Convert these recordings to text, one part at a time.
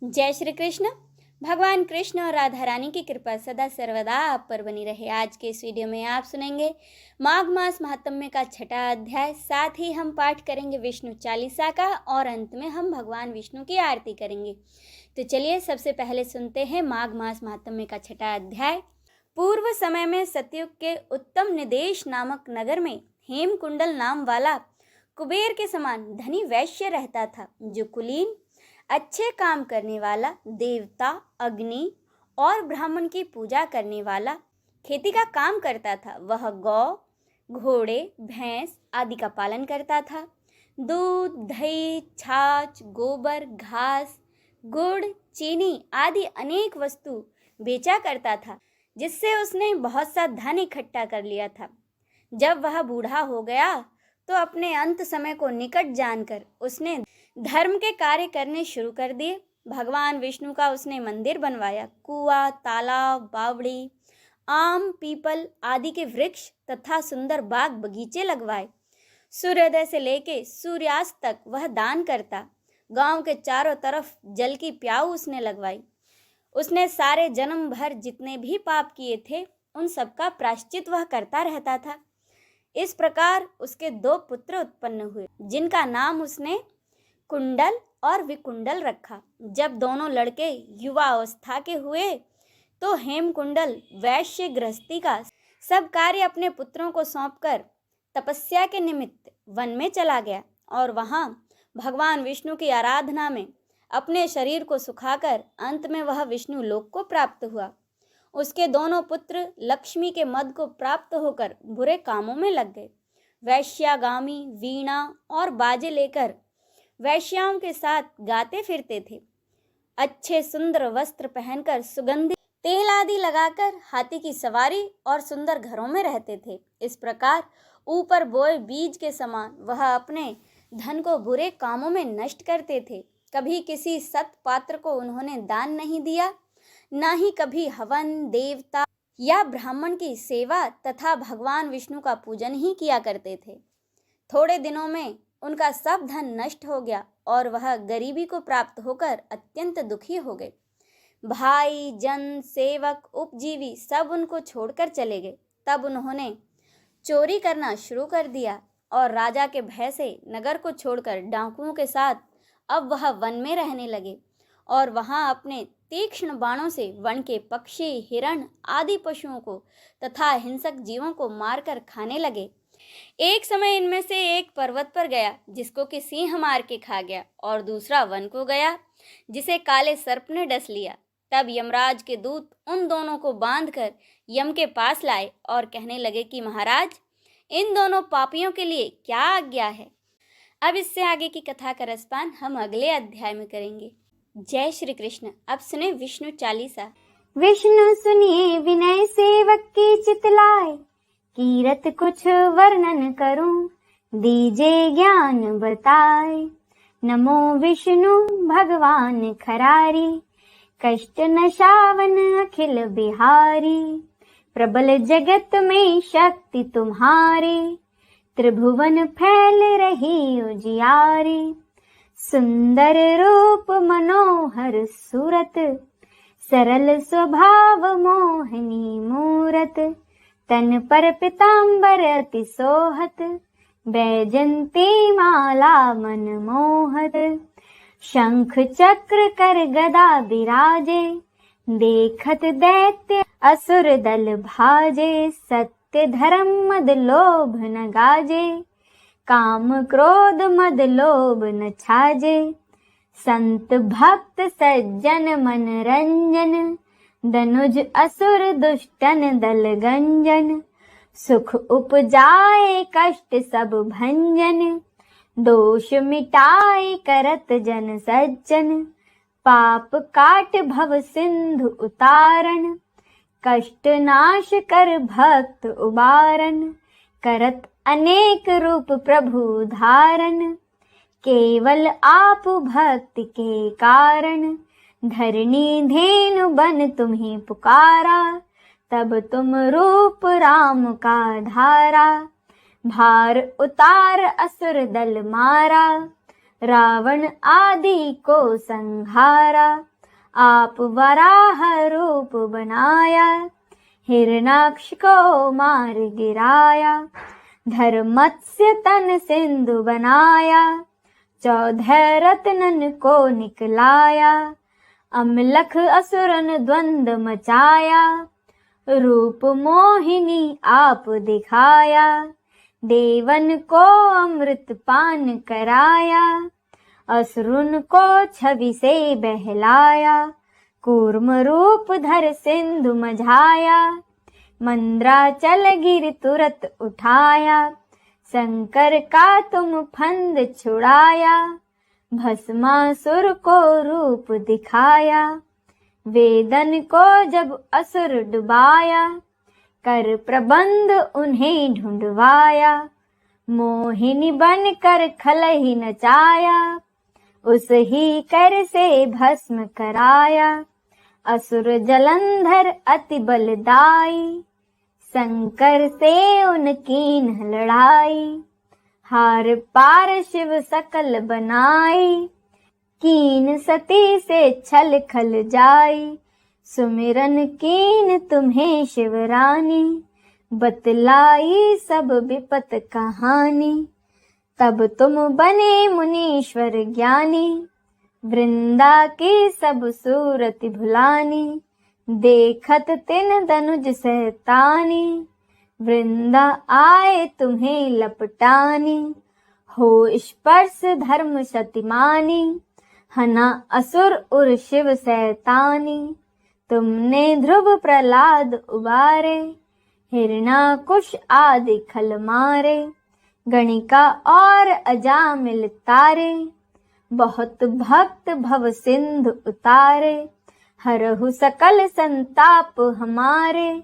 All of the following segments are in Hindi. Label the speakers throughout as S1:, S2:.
S1: जय श्री कृष्ण। भगवान कृष्ण और राधा रानी की कृपा सदा सर्वदा आप पर बनी रहे। आज के इस वीडियो में आप सुनेंगे माघ मास महात्म्य का छठा अध्याय। साथ ही हम पाठ करेंगे विष्णु चालीसा का और अंत में हम भगवान विष्णु की आरती करेंगे। तो चलिए सबसे पहले सुनते हैं माघ मास महात्म्य का छठा अध्याय। पूर्व समय में सतयुग के उत्तम निदेश नामक नगर में हेमकुंडल नाम वाला कुबेर के समान धनी वैश्य रहता था, जो कुलीन, अच्छे काम करने वाला, देवता, अग्नि और ब्राह्मण की पूजा करने वाला, खेती का काम करता था। वह गौ, घोड़े, भैंस आदि का पालन करता था। दूध, दही, छाछ, गोबर, घास, गुड़, चीनी आदि अनेक वस्तु बेचा करता था, जिससे उसने बहुत सा धन इकट्ठा कर लिया था। जब वह बूढ़ा हो गया तो अपने अंत समय को निकट जानकर उसने धर्म के कार्य करने शुरू कर दिए। भगवान विष्णु का उसने मंदिर बनवाया। कुआं, तालाब, बावड़ी, आम, पीपल आदि के वृक्ष तथा सुंदर बाग बगीचे लगवाए। सूर्योदय से लेके सूर्यास्त तक वह दान करता। गांव के चारों तरफ जल की प्याऊ उसने लगवाई। उसने सारे जन्म भर जितने भी पाप किए थे उन सबका प्रायश्चित वह करता रहता था। इस प्रकार उसके 2 पुत्र उत्पन्न हुए, जिनका नाम उसने कुंडल और विकुंडल रखा। जब दोनों लड़के युवा अवस्था के हुए तो हेमकुंडल वैश्य गृहस्थी का सब कार्य अपने पुत्रों को सौंपकर तपस्या के निमित्त वन में चला गया और वहां भगवान विष्णु की आराधना में अपने शरीर को सुखाकर अंत में वह विष्णु लोक को प्राप्त हुआ। उसके दोनों पुत्र लक्ष्मी के मद को प्राप्त होकर बुरे कामों में लग गए। वैश्यागामी वीणा और बाजे लेकर वैश्याओं के साथ गाते फिरते थे। अच्छे सुंदर वस्त्र पहनकर सुगंधित तेल आदि लगाकर हाथी की सवारी और सुंदर घरों में रहते थे। इस प्रकार ऊपर बोए बीज के समान वह अपने धन को बुरे कामों में नष्ट करते थे। कभी किसी सत पात्र को उन्होंने दान नहीं दिया, न ही कभी हवन, देवता या ब्राह्मण की सेवा तथा भगवान विष्णु का पूजन ही किया करते थे। थोड़े दिनों में उनका सब धन नष्ट हो गया और वह गरीबी को प्राप्त होकर अत्यंत दुखी हो गए। भाई, जन, सेवक, उपजीवी सब उनको छोड़कर चले गए। तब उन्होंने चोरी करना शुरू कर दिया और राजा के भय से नगर को छोड़कर डाकुओं के साथ अब वह वन में रहने लगे और वहां अपने तीक्ष्ण बाणों से वन के पक्षी, हिरण आदि पशुओं को तथा हिंसक जीवों को मारकर खाने लगे। एक समय इनमें से एक पर्वत पर गया, जिसको कि सिंह मार के खा गया, और दूसरा वन को गया, जिसे काले सर्प ने डस लिया। तब यमराज के दूत उन दोनों को बांधकर यम के पास लाए और कहने लगे कि महाराज, इन दोनों पापियों के लिए क्या आज्ञा है। अब इससे आगे की कथा का रसपान हम अगले अध्याय में करेंगे। जय श्री कृष्ण। अब सुने विष्णु चालीसा।
S2: विष्णु सुनिए विनय सेवक की चितलाए, कीरत कुछ वर्णन करूं, दीजे ज्ञान बताए। नमो विष्णु भगवान खरारी, कष्ट नशावन अखिल बिहारी। प्रबल जगत में शक्ति तुम्हारी, त्रिभुवन फैल रही उजियारी। सुंदर रूप मनोहर सूरत, सरल स्वभाव मोहिनी मूरत। तन पर पीतांबर अति सोहत, बैजंती माला मन मोहत। शंख चक्र कर गदा बिराजे, देखत दैत्य असुर दल भाजे। सत्य धर्म मद लोभ न गाजे, काम क्रोध मद लोभ न छाजे। संत भक्त सज्जन मन रंजन, धनुज असुर दुष्टन दल गंजन। सुख उपजाए कष्ट सब भंजन, दोष मिटाए करत जन सज्जन। पाप काट भव सिंधु उतारण, कष्ट नाश कर भक्त उबारन। करत अनेक रूप प्रभु धारण, केवल आप भक्ति के कारण। धरणी धेनु बन तुम्हें पुकारा, तब तुम रूप राम का धारा। भार उतार असुर दल मारा, रावण आदि को संहारा। आप वराह रूप बनाया, हिरणाक्ष को मार गिराया। धर्मत्स्य तन सिंधु बनाया, 14 रत्नन को निकलाया। अमलख असुरन द्वंद मचाया, रूप मोहिनी आप दिखाया। देवन को अमृत पान कराया, असुरन को छवि से बहलाया। कूर्म रूप धर सिंधु मझाया, मंद्राचल गिर तुरत उठाया। शंकर का तुम फंद छुड़ाया, भस्मासुर को रूप दिखाया। वेदन को जब असुर डुबाया, कर प्रबंध उन्हें ढूंढवाया। मोहिनी बन कर खलहि नचाया, उस ही कर से भस्म कराया। असुर जलंधर अति बलदाई, शंकर से उनकी न लड़ाई। हार पार शिव सकल बनाई, कीन सती से छल खल जाई। सुमिरन कीन तुम्हें शिवरानी, बतलाई सब विपत कहानी। तब तुम बने मुनीश्वर ज्ञानी, वृंदा की सब सूरत भुलानी। देखत तिन दनुज सहतानी, वृंदा आए तुम्हें लपटानी। हो स्पर्श धर्म शतिमानी, हना असुर उर शिव सैतानी। तुमने ध्रुव प्रहलाद उबारे, हिरणाकुश आदि खल मारे। गणिका और अजामिल तारे, बहुत भक्त भव सिंधु उतारे। हरहु सकल संताप हमारे,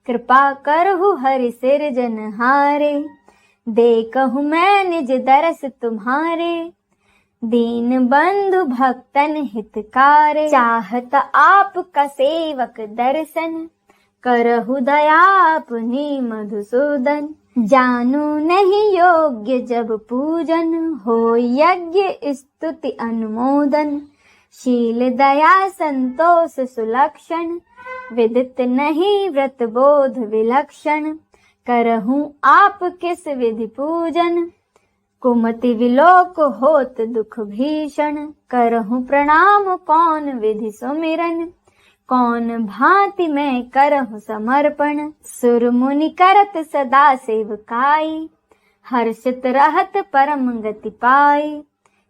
S2: कृपा करहु हरि सिरजनहारे। देखहु मैं निज दरस तुम्हारे, दीन बंधु भक्तन हितकारे। चाहत आपका सेवक दर्शन, करहु दया अपनी मधुसूदन। जानू नहीं योग्य जब पूजन, हो यज्ञ स्तुति अनुमोदन। शील दया संतोष सुलक्षण, विदित नहीं व्रत बोध विलक्षण। करहूं आप किस विधि पूजन, कुमति विलोक होत दुख भीषण। करहूं प्रणाम कौन विधि सुमिरन, कौन भांति मैं करहूं समर्पण। सुर मुनि करत सदा सेवकाई, हर्षित रहत परम गति पाई।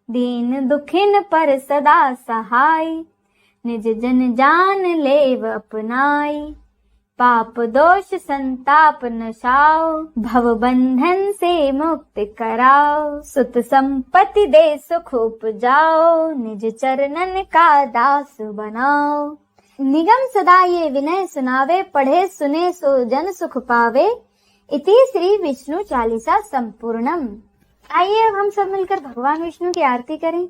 S2: दीन दुखिन पर सदा सहाय, निज जन जान लेव अपनाई। पाप दोष संताप नशाओ, भव बंधन से मुक्त कराओ। सुत संपत्ति दे सुख उपजाओ, निज चरणन का दास बनाओ। निगम सदा ये विनय सुनावे, पढ़े सुने सो जन सुख पावे। इति श्री विष्णु चालीसा संपूर्णम। आइए अब हम सब मिलकर भगवान विष्णु की आरती करें।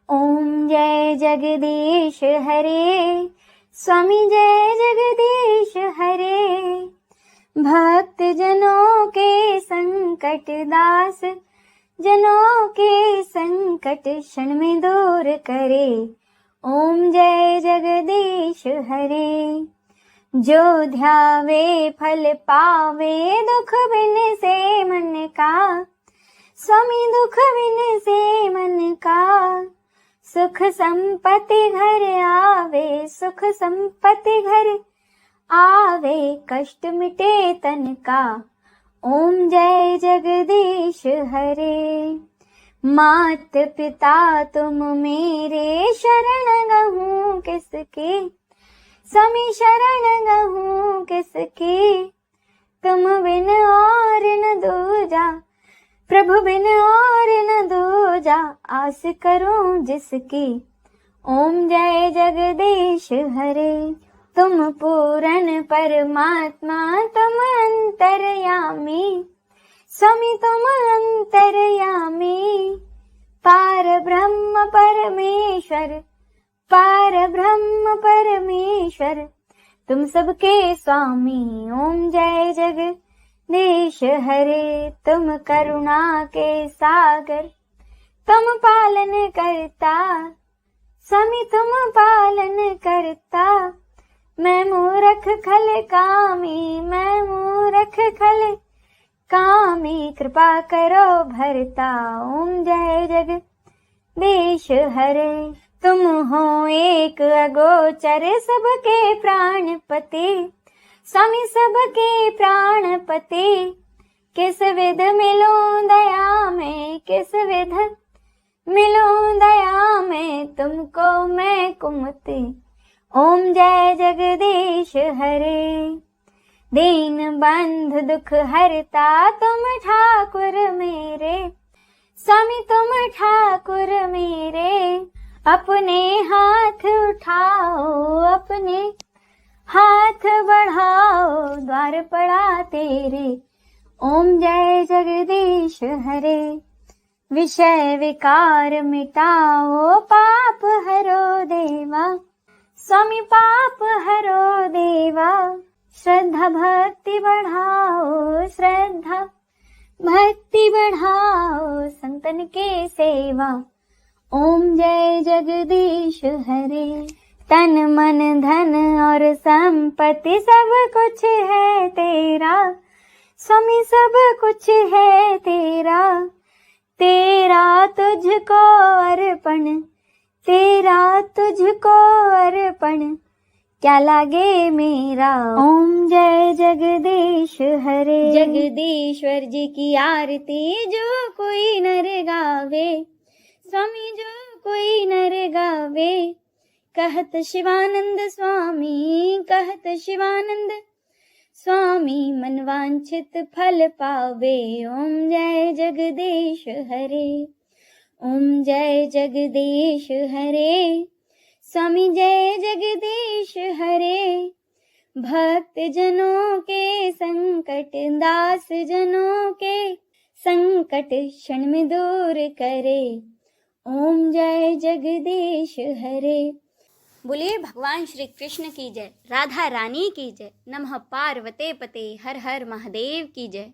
S2: ओम जय जगदीश हरे, स्वामी जय जगदीश हरे। भक्त जनों के संकट दास, जनों के संकट क्षण में दूर करे। ओम जय जगदीश हरे। जो ध्यावे फल पावे, दुख बिन से मन का। स्वामी दुख बिन से मन का, सुख संपत्ति घर आवे। सुख संपत्ति घर आवे, कष्ट मिटे तन का। ओम जय जगदीश हरे। मात पिता तुम मेरे, शरण गहूँ किसके। स्वामी शरण गहूँ किसके, तुम बिन और न दूजा। प्रभु बिन और न दूजा, आस करूं जिसकी। ओम जय जगदीश हरे। तुम पूर्ण परमात्मा, तुम अंतर्यामी। स्वामी तुम अंतर्यामी। पार ब्रह्म परमेश्वर, पार ब्रह्म परमेश्वर, तुम सबके स्वामी। ओम जय जगदीश हरे। तुम करुणा के सागर, तुम पालन करता। स्वामी तुम पालन मूरख खल कामी, मैं मूरख खल कामी, कृपा करो भरता ओम जय जगदीश हरे। तुम हो एक अगोचर सबके प्राणपति, स्वामी सबके प्राणपति, किस विध मिलूं दया में, किस विध मिलूं दया में, तुमको मैं कुमति ओम जय जगदीश हरे। दीन बंधु दुख हरता तुम ठाकुर मेरे, स्वामी तुम ठाकुर मेरे, अपने हाथ उठाओ, अपने हाथ बढ़ाओ, द्वार पड़ा तेरे ओम जय जगदीश हरे। विषय विकार मिटाओ, पाप हरो देवा, स्वामी पाप हरो देवा, श्रद्धा भक्ति बढ़ाओ, श्रद्धा भक्ति बढ़ाओ, संतन के सेवा ओम जय जगदीश हरे। तन मन धन और संपत्ति सब कुछ है तेरा, स्वामी सब कुछ है तेरा, तेरा तुझको अर्पण, तेरा तुझको अर्पण, क्या लागे मेरा ओम जय जगदीश हरे। जगदीश्वर जी की आरती जो कोई नर गावे, स्वामी जो कोई नर गावे, कहत शिवानंद स्वामी, कहत शिवानंद स्वामी, मनवांछित फल पावे ओम जय जगदीश हरे। ओम जय जगदीश हरे, स्वामी जय जगदीश हरे। भक्त जनों के संकट, दास जनों के संकट, क्षण में दूर करे ओम जय जगदीश हरे। बोलिए भगवान श्री कृष्ण की जय, राधा रानी की जय, नमः पार्वते पते, हर हर महादेव की जय।